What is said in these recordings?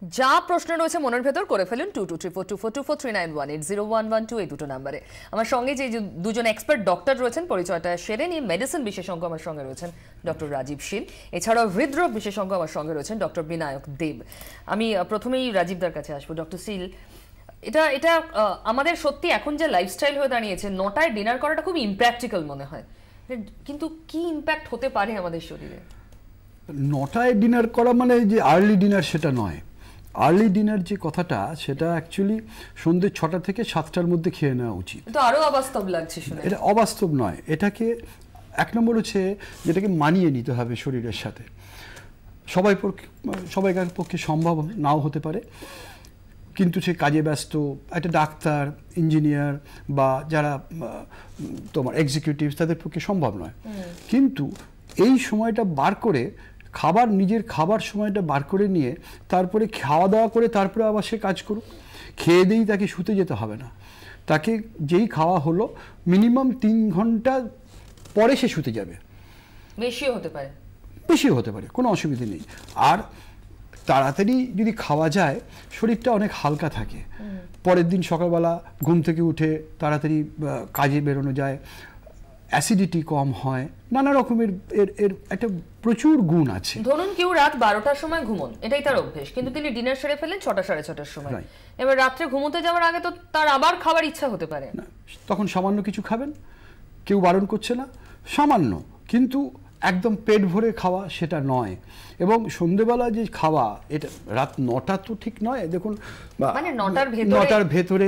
যা প্রশ্ন রয়েছে মনের ভেতর করে ফেলুন 223424242439180112 এই দুটো নম্বরে। আমার সঙ্গে যে দুজন এক্সপার্ট ডক্টর রয়েছেন পরিচয়টা সেরে নিয়ে। মেডিসিন বিশেষজ্ঞ আমার সঙ্গে রয়েছেন ডক্টর রাজীব শীল, এছাড়াও হৃদরোগ বিশেষজ্ঞ আমার সঙ্গে রয়েছেন ডক্টর বিনায়ক দেব। আমি প্রথমেই রাজীবদার কাছে আসবো। ডক্টর শীল, এটা আমাদের সত্যি এখন যে লাইফস্টাইল হয়ে দাঁড়িয়েছে 9টায় ডিনার করাটা খুব ইমপ্র্যাকটিক্যাল মনে হয়, কিন্তু কি ইম্প্যাক্ট হতে পারে আমাদের শরীরে? 9টায় ডিনার করা মানে যে আর্লি ডিনার সেটা নয়। আর্লি ডিনার যে কথাটা সেটা অ্যাকচুয়ালি সন্ধ্যে 6টা থেকে 7টার মধ্যে খেয়ে নেওয়া উচিত। তো আরো অবাস্তব লাগছে শুনে। এটা অবাস্তব নয়, এটাকে এক নম্বর হচ্ছে যেটাকে মানিয়ে নিতে হবে শরীরের সাথে। সবাইকার পক্ষে সম্ভব নাও হতে পারে, কিন্তু সে কাজে ব্যস্ত একটা ডাক্তার, ইঞ্জিনিয়ার বা যারা তোমার এক্সিকিউটিভ তাদের পক্ষে সম্ভব নয়। কিন্তু এই সময়টা বার করে নিজের খাবার সময়টা বার করে নিয়ে তারপরে খাওয়া দাওয়া করে তারপরে আবার সে কাজ করুক। খেয়ে দিয়েই তাকে শুতে যেতে হবে না। তাকে যেই খাওয়া হলো মিনিমাম 3 ঘন্টা পরে সে শুতে যাবে। বেশিও হতে পারে, কোনো অসুবিধা নেই। আর তাড়াতাড়ি যদি খাওয়া যায় শরীরটা অনেক হালকা থাকে, পরের দিন সকালবেলা ঘুম থেকে উঠে তাড়াতাড়ি কাজে বেরোনো যায়, অ্যাসিডিটি কম হয়, নানা রকমের এর একটা প্রচুর গুণ আছে। ধরুন কেউ রাত 12টার সময় ঘুমন, এটাই তার অভ্যেস, কিন্তু তিনি ডিনার সেরে ফেলেন 6টা 6:30টার সময়। এবার রাত্রে ঘুমোতে যাওয়ার আগে তো তার আবার খাবার ইচ্ছা হতে পারে, তখন সামান্য কিছু খাবেন, কেউ বারণ করছে না, সামান্য, কিন্তু একদম পেট ভরে খাওয়া সেটা নয়। এবং সন্ধ্যেবেলা যে খাওয়া, এটা রাত 9টা তো ঠিক নয়। দেখুন মানে 9টার ভেতরে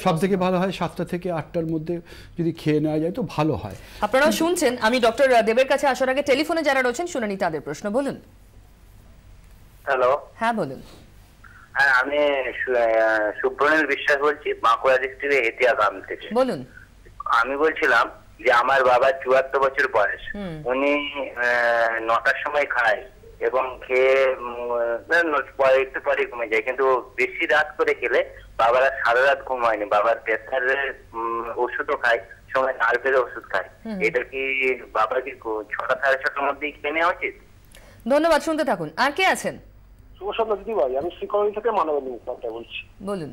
সব থেকে ভালো হয় 7টা থেকে 8টার মধ্যে যদি খেয়ে নেওয়া যায় তো ভালো হয়। আপনারাও শুনছেন। আমি ডক্টর দেবের কাছে আসার আগে টেলিফোনে যারা রয়েছেন শুনে নি তাদের প্রশ্ন। বলুন। হ্যালো। হ্যাঁ বলুন। হ্যাঁ, আমি সুব্রনীল বিশ্বাস বলছি, বাঁকুড়া ডিস্ট্রিক্টের এতিয়া গ্রাম থেকে। বলুন। আমি বলছিলাম যে আমার বাবার 74 বছর বয়স, উনি 9টার সময় খায় এবং খেয়ে একটু পরে ঘুমে যায়, কিন্তু বেশি রাত করে খেলে বাবার সারা রাত ঘুম হয়নি। বাবার প্রেসারের ওষুধও খায়, সময় নার্ভের ওষুধ খায়। এটা কি বাবা কি 6টা 6:30টার মধ্যেই খেয়ে নেওয়া উচিত? ধন্যবাদ, শুনতে থাকুন। আর কে আছেন? শুভ সন্ধ্যা দিদি ভাই, আমি শ্রীকরণ থেকে মানববন্ধন কথা বলছি। বলুন।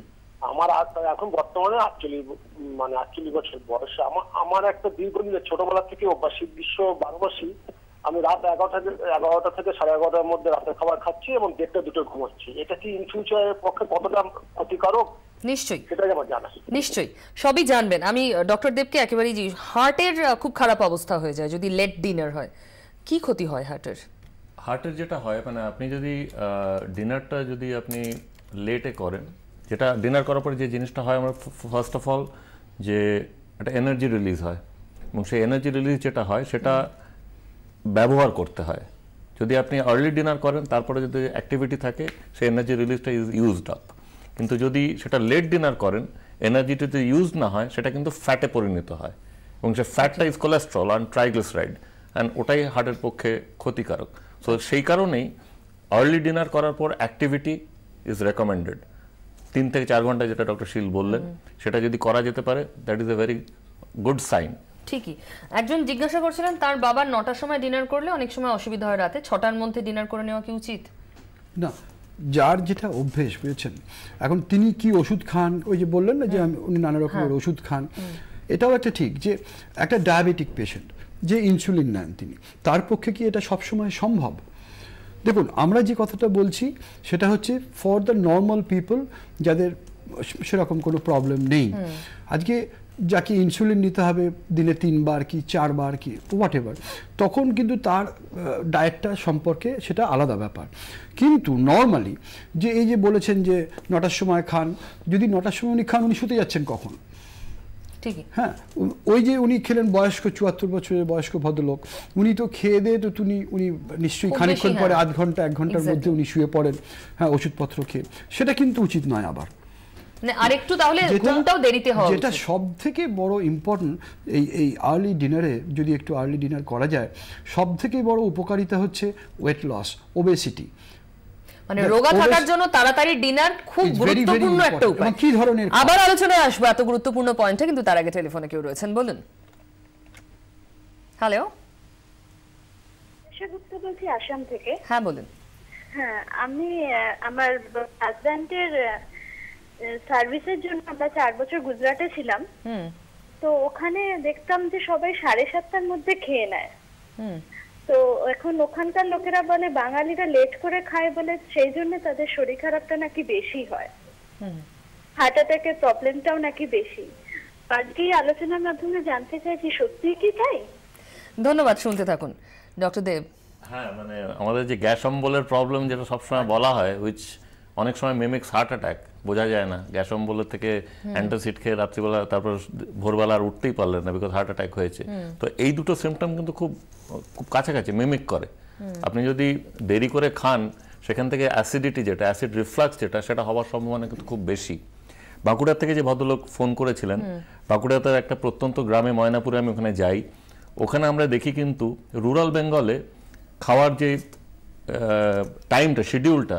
আমার এখন বর্তমানে 48 বছর বয়স। আমার একটা দীর্ঘদিনের ছোটবেলা থেকে অভ্যাস, গ্রীষ্ম 12 মাসই আমি রাত 11টা থেকে 11:30টার মধ্যে রাতের খাবার খাচ্ছি এবং 1টা 2টো ঘুমাচ্ছি। এটা কি ইন ফিউচারের পক্ষে কতটা ক্ষতিকারক? নিশ্চয়ই, সেটাই আমার জানা। নিশ্চয়ই সবই জানবেন। আমি ডক্টর দেবকে একেবারেই হার্টের খুব খারাপ অবস্থা হয়ে যায় যদি লেট ডিনার হয়। কি ক্ষতি হয় হার্টের যেটা হয়, মানে আপনি যদি ডিনারটা যদি আপনি লেটে করেন, যেটা ডিনার করার পরে যে জিনিসটা হয়, আমরা ফার্স্ট অফ অল যে একটা এনার্জি রিলিজ হয়, এবং সেই এনার্জি রিলিজ যেটা হয় সেটা ব্যবহার করতে হয়। যদি আপনি আর্লি ডিনার করেন তারপরে যদি অ্যাক্টিভিটি থাকে, সেই এনার্জি রিলিজটা ইজ ইউজড আপ। কিন্তু যদি সেটা লেট ডিনার করেন, এনার্জিটা যদি ইউজ না হয় সেটা কিন্তু ফ্যাটে পরিণত হয়, এবং সে ফ্যাটটা is cholesterol and triglyceride, and ওটাই হার্টের পক্ষে ক্ষতিকারক। সো সেই কারণেই আর্লি ডিনার করার পর অ্যাক্টিভিটি ইজ রেকমেন্ডেড। 3 থেকে 4 ঘন্টা, যেটা ডক্টর শীল বললেন, সেটা যদি করা যেতে পারে, that is a very good sign. ঠিকই। একজন জিজ্ঞাসা করছিলেন তার বাবার 9টার সময় ডিনার করলে অনেক সময় অসুবিধা হয়, রাতে 6টার মধ্যে ডিনার করে নেওয়া কি উচিত? না, যার যেটা অভ্যেস, বুঝেছেন। এখন তিনি কি ওষুধ খান, ওই যে বললেন না যে উনি নানা রকমের ওষুধ খান, এটাও একটা ঠিক যে একটা ডায়াবেটিক পেশেন্ট যে ইনসুলিন নেন, তিনি তার পক্ষে কি এটা সবসময় সম্ভব? দেখুন, আমরা যে কথাটা বলছি সেটা হচ্ছে ফর দ্য নর্মাল পিপল, যাদের সেরকম কোনো প্রবলেম নেই। আজকে যাকে ইনসুলিন নিতে হবে দিনে 3 বার কি 4 বার কি হোয়াট এভার, তখন কিন্তু তার ডায়েটটা সম্পর্কে সেটা আলাদা ব্যাপার। কিন্তু নর্মালি যে এই যে বলেছেন যে 9টার সময় খান, যদি 9টার সময় উনি খান, উনি শুতে যাচ্ছেন কখন? হ্যাঁ, ওই যে উনি খেলেন, বয়স্ক 74 বছরের বয়স্ক ভদ্রলোক, উনি তো খেয়ে দিয়ে তো উনি নিশ্চয়ই খানিকক্ষণ পরে 1 ঘন্টা 1 ঘন্টার মধ্যে উনি শুয়ে পড়েন, হ্যাঁ, ওষুধপত্র খেয়ে। সেটা কিন্তু উচিত নয়। আবার আরেকটু তাহলে ঘুমটাও দেরিতে হবে। যেটা সবথেকে বড় ইম্পর্টেন্ট, এই আর্লি ডিনারে যদি একটু আর্লি ডিনার করা যায়, সবথেকে বড় উপকারিতা হচ্ছে ওয়েট লস, ওবেসিটি, মানে রোগা থাকার জন্য তাড়াতাড়ি ডিনার খুব গুরুত্বপূর্ণ একটা উপায়। কি ধরনের? আবার আলোচনায় আসবো এত গুরুত্বপূর্ণ পয়েন্টে, কিন্তু তার আগে টেলিফোনে কেউ রয়েছেন। বলুন। হ্যালো, বলছি আসাম থেকে। হ্যাঁ বলুন। হ্যাঁ, আমি আমার হাজব্যান্ডের সার্ভিসের জন্য আমরা 4 বছর গুজরাটে ছিলাম। তো ওখানে দেখতাম যে সবাই 7:30টার মধ্যে খেয়ে নেয়। তো এখন ওখানকার লোকেরা বলে বাঙালিরা লেট করে খায় বলে সেই জন্য তাদের শরীর খারাপটা নাকি বেশি হয়, হার্ট অ্যাটাকের প্রবলেমটাও নাকি বেশি। আজকে এই আলোচনার মাধ্যমে জানতে চাইছি সত্যি কি তাই? ধন্যবাদ, শুনতে থাকুন ডক্টর দেব। হ্যাঁ, মানে আমাদের যে গ্যাস অম্বলের প্রবলেম যেটা সবসময় বলা হয়, উইচ অনেক সময় মিমিক্স হার্ট অ্যাটাক, বোঝা যায় না। গ্যাস অম্বলের থেকে অ্যান্টাসিড খেয়ে রাত্রিবেলা তারপর ভোরবেলা আর উঠতেই পারলেন না বিকজ হার্ট অ্যাটাক হয়েছে। তো এই দুটো সিমটম কিন্তু খুব খুব কাছাকাছি মিমিক করে। আপনি যদি দেরি করে খান সেখান থেকে অ্যাসিডিটি যেটা অ্যাসিড রিফ্লাক্স যেটা সেটা হওয়ার সম্ভাবনা কিন্তু খুব বেশি। বাঁকুড়ার থেকে যে ভদ্রলোক ফোন করেছিলেন, বাঁকুড়াতে একটা প্রত্যন্ত গ্রামে ময়নাপুরে আমি ওখানে যাই, ওখানে আমরা দেখি কিন্তু রুরাল বেঙ্গলে খাওয়ার যে টাইমটা শিডিউলটা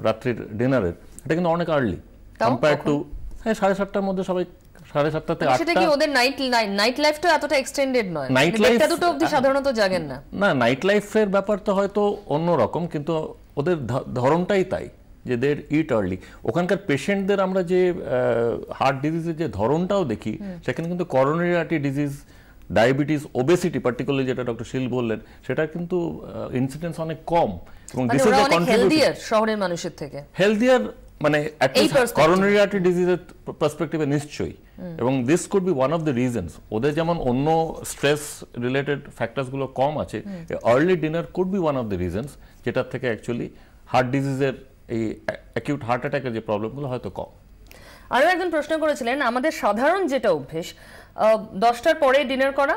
রাত্রির ডিনারের এটা কিন্তু অনেক আর্লি কম্পেয়ার টু 7:30টার মধ্যে সবাই 7:30 থেকে 8টা। সেটা কি ওদের নাইট লাইফটা এতটা এক্সটেন্ডেড নয়? নাইট লাইফ দুটো অবধি সাধারণত জাগেন না। না, নাইট লাইফের ব্যাপার তো হয়তো অন্য রকম, কিন্তু ওদের ধরনটাই তাই যে দের ইট আর্লি। ওখানকার পেশেন্টদের আমরা যে হার্ট ডিজিজের যে ধরনটাও দেখি সেখানে কিন্তু coronary artery disease, diabetes, obesity particularly যেটা ডক্টর শীল বললেন সেটা কিন্তু ইনসিডেন্স অনেক কম। এবং দিস ইজ দ্য কন্ট্রিবিউটর শহরের মানুষের থেকে হেলদিয়ার, মানে করোনারি আর্টারি ডিজিজের পার্সপেক্টিভে নিশ্চয়ই। এবং this could be one of the reasons. ওদের যেমন অন্য স্ট্রেস রিলেটেড ফ্যাক্টরসগুলো কম আছে, early dinner could be one of the reasons যেটার থেকে অ্যাকচুয়ালি হার্ট ডিজিজের এই অ্যাকিউট হার্ট অ্যাটাকের যে প্রবলেমগুলো হয়তো কম। আরও একজন প্রশ্ন করেছিলেন, আমাদের সাধারণ যেটা অভ্যেস 10টার পরে ডিনার করা,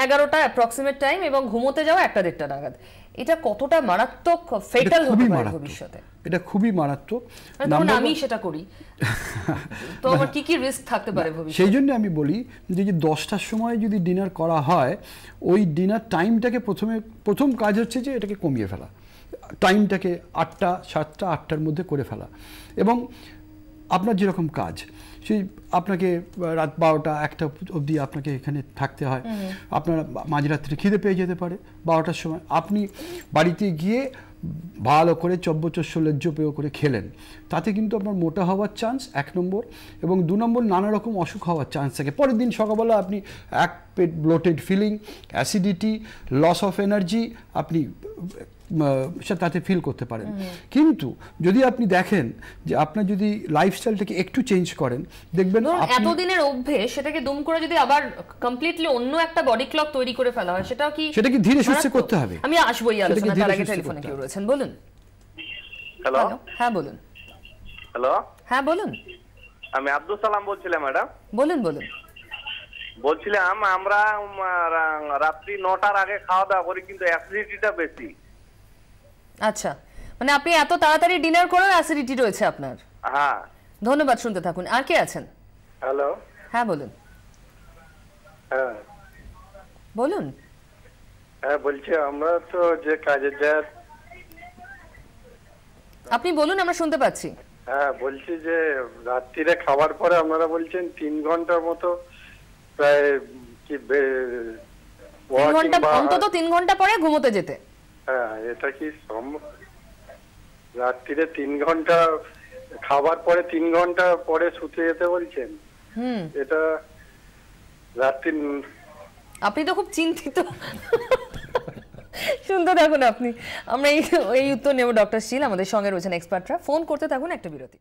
11টা অ্যাপ্রক্সিমেট টাইম, এবং ঘুমোতে যাওয়া 1টা-1:30 নাগাদ, এটা কতটা মারাত্মক ফেটাল হতে পারে ভবিষ্যতে? এটা খুবই মারাত্মক। আমি সেটা করি তো আমার কি কি রিস্ক থাকতে পারে ভবিষ্যতে? সেই জন্য আমি বলি যে 10টার সময় যদি ডিনার করা হয়, ওই ডিনার টাইমটাকে প্রথম কাজ হচ্ছে যে এটাকে কমিয়ে ফেলা, টাইমটাকে 8টা, 7টা, 8টার মধ্যে করে ফেলা। এবং আপনার যেরকম কাজ, সেই আপনাকে রাত 12টা 1টা অবধি আপনাকে এখানে থাকতে হয়, আপনার মাঝরাত্রে খিদে পেয়ে যেতে পারে 12টার সময়, আপনি বাড়িতে গিয়ে ভালো করে চব্বচস্য লেজ্জ পেয় করে খেলেন, তাতে কিন্তু আপনার মোটা হওয়ার চান্স 1 নম্বর, এবং 2 নম্বর নানা রকম অসুখ হওয়ার চান্স থাকে। পরের দিন সকালবেলা আপনি এক পেট bloated feeling, acidity, loss of energy আপনি তাতে ফিল করতে পারেন। কিন্তু যদি আপনি দেখেন যে আপনার যদি লাইফস্টাইলটাকে একটু চেঞ্জ করেন, দেখবেন এতদিনের অভ্যেস সেটাকে দুম করে যদি আবার কমপ্লিটলি অন্য একটা বডি ক্লক তৈরি করে ফেলা হয়, সেটা কি ধীরে সুস্থে করতে হবে। আমি আসবই আলোচনা, তার আগে টেলিফোনে কেউ রয়েছেন, বলুন। হ্যালো, হ্যাঁ বলুন। হ্যালো, হ্যাঁ বলুন। আমি আব্দুল সালাম বলছিলাম ম্যাডাম। বলুন। বলছিলাম আমরা রাত্রি 9টার আগে খাওয়া দাওয়া করি, কিন্তু অ্যাসিডিটিটা বেশি। আচ্ছা, মানে আপনি এত তাড়াতাড়ি ডিনার করেন, অ্যাসিডিটি রয়েছে আপনার? হ্যাঁ। ধন্যবাদ, শুনতে থাকুন। আর কে আছেন? হ্যালো। হ্যাঁ বলুন। হ্যাঁ বলুন। হ্যাঁ বলছি, আমরা তো যে কাজে যাই। আপনি বলুন, আমরা শুনতে পাচ্ছি। হ্যাঁ বলছি যে রাত্রিরে খাবার পরে আপনারা বলছেন 3 ঘন্টার মতো, প্রায় কি 3 ঘন্টা, অন্তত 3 ঘন্টা পরে ঘুমোতে যেতে। হ্যাঁ, এটা কি সম্ভব? রাত্রিরে 3 ঘন্টা খাবার পরে 3 ঘন্টা পরে শুতে যেতে বলছেন? এটা রাত্রি, আপনি তো খুব চিন্তিত। শুনতে থাকুন আপনি, আমরা এই উত্তর নেব ডক্টর শীল। আমাদের সঙ্গে রয়েছেন এক্সপার্টরা। ফোন করতে থাকুন, একটা বিরতি।